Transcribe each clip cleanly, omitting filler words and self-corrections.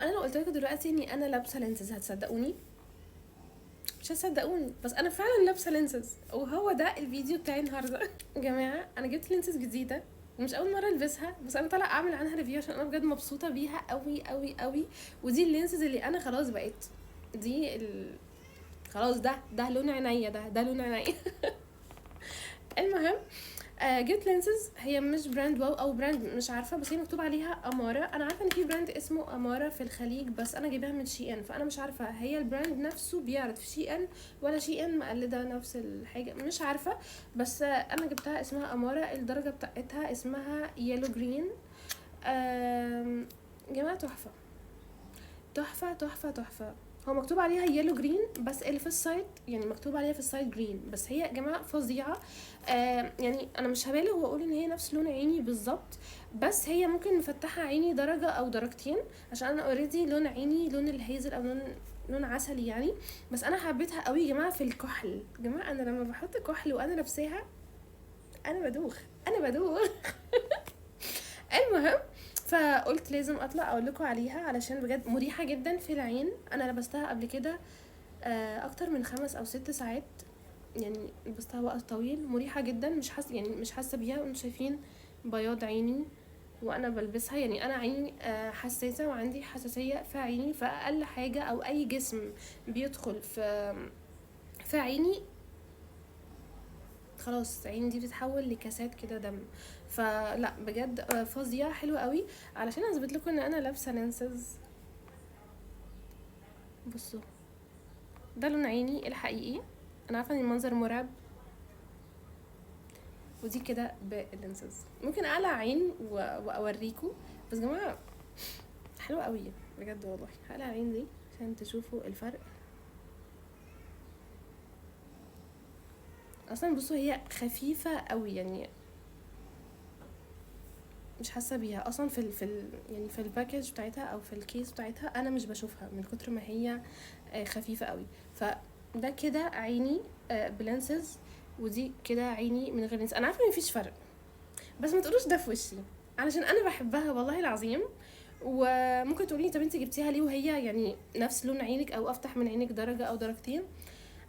انا لو قلت لكم دلوقتي اني انا لابسه لينسز هتصدقوني؟ مش هتصدقوني، بس انا فعلا لابسه لينسز، وهو ده الفيديو بتاعي النهارده. يا جماعه انا جبت لينسز جديده ومش اول مره البسها، بس انا طالعه اعمل عنها ريفيو عشان انا بجد مبسوطه بيها قوي قوي قوي. ودي اللينسز اللي انا خلاص بقيت دي خلاص ده لون عينيا، ده لون عينيا. المهم جبت لينسز، هي مش براند واو او براند مش عارفه، بس هي مكتوب عليها اماره. انا عارفه ان في براند اسمه اماره في الخليج، بس انا جايباها من شي ان، فانا مش عارفه هي البراند نفسه بيعرض في شي ان ولا شي ان مقلده نفس الحاجه، مش عارفه. بس انا جبتها اسمها اماره، الدرجه بتاعتها اسمها يلو جرين. جماعه تحفه تحفه تحفه تحفه. هو مكتوب عليها يلو جرين، بس اللي في السايت يعني مكتوب عليها في السايت جرين، بس هي يا جماعه فظيعه. يعني انا مش هبالغ واقول ان هي نفس لون عيني بالظبط، بس هي ممكن مفتحه عيني درجه او درجتين، عشان انا اوريدي لون عيني لون الهيزل او لون عسلي يعني. بس انا حبيتها قوي يا جماعه في الكحل. يا جماعه انا لما بحط كحل وانا لابساها انا بدوخ، انا بدوخ. المهم، فقلت لازم اطلع اقول لكم عليها علشان بجد مريحه جدا في العين. انا لبستها قبل كده اكتر من 5 أو 6 ساعات، يعني لبستها وقت طويل، مريحه جدا، مش حاسه يعني مش حاسه بيها. وانتم شايفين بياض عيني وانا بلبسها، يعني انا عيني حساسه وعندي حساسيه في عيني، فاقل حاجه او اي جسم بيدخل في عيني خلاص عيني دي بتتحول لكاسات كده دم. فلا بجد فظيعه حلوه قوي. علشان اثبت لكم ان انا لابسه لينسز، بصوا ده لون عيني الحقيقي. انا عارفه ان المنظر مرعب، ودي كده باللينسز. ممكن اقلع عين واوريكم، بس يا جماعه حلوه قوي بجد والله. هقلع العين دي عشان تشوفوا الفرق. اصلا بصوا هي خفيفه قوي، يعني مش حاسه بيها اصلا يعني في الباكج بتاعتها او في الكيس بتاعتها، انا مش بشوفها من كتر ما هي خفيفه قوي. فده كده عيني بلانسز، ودي كده عيني من غير لينس. انا عارفه ان مفيش فرق، بس ما تقولوش ده في وشي علشان انا بحبها والله العظيم. وممكن تقولي طب انت جبتيها ليه وهي يعني نفس لون عينك او افتح من عينك درجه او درجتين؟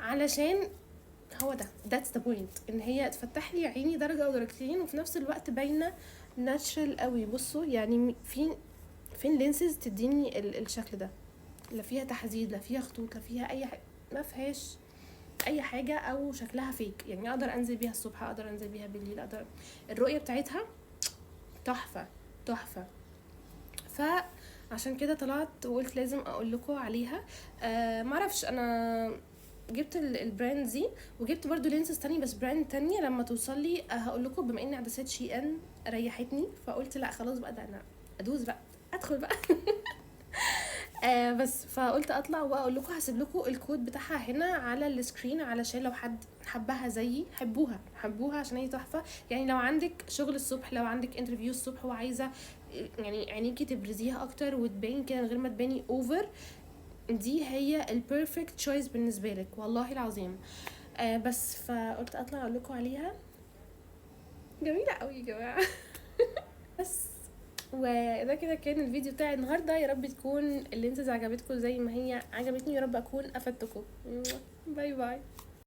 علشان هو that's the point، ان هي تفتح لي عيني درجه او درجتين وفي نفس الوقت باينه ناتشرال قوي. بصوا يعني فين لينسز تديني الشكل ده، لا فيها تحديد لا فيها خطوط لا فيها اي حاجه، ما فيهاش اي حاجه او شكلها فيك. يعني اقدر انزل بيها الصبح، اقدر انزل بيها بالليل، اقدر الرؤيه بتاعتها تحفه تحفه. فعشان كده طلعت وقلت لازم اقول لكم عليها. معرفش انا جبت البراند دي، وجبت برضو لينسز تاني بس براند تانية لما توصل لي هقول لكم. بما ان عدسات شي ان ريحتني، فقلت لا خلاص بقى ده انا ادوس بقى ادخل بقى. بس فقلت اطلع واقول لكم. هسيب لكم الكود بتاعها هنا على السكرين علشان لو حد حبها زيي حبوها عشان هي تحفه. يعني لو عندك شغل الصبح، لو عندك انترفيو الصبح وعايزه يعني عينيكي تبرزيها اكتر وتبين كده من غير ما تباني اوفر، دي هي البيرفكت تشويس بالنسبه لك والله العظيم. بس فقلت اطلع اقول لكم عليها. جميله قوي يا جماعه. بس وده كده كان الفيديو بتاعي النهارده. يا رب تكون اللينسز عجبتكم زي ما هي عجبتني، يا رب اكون افدتكم. باي باي.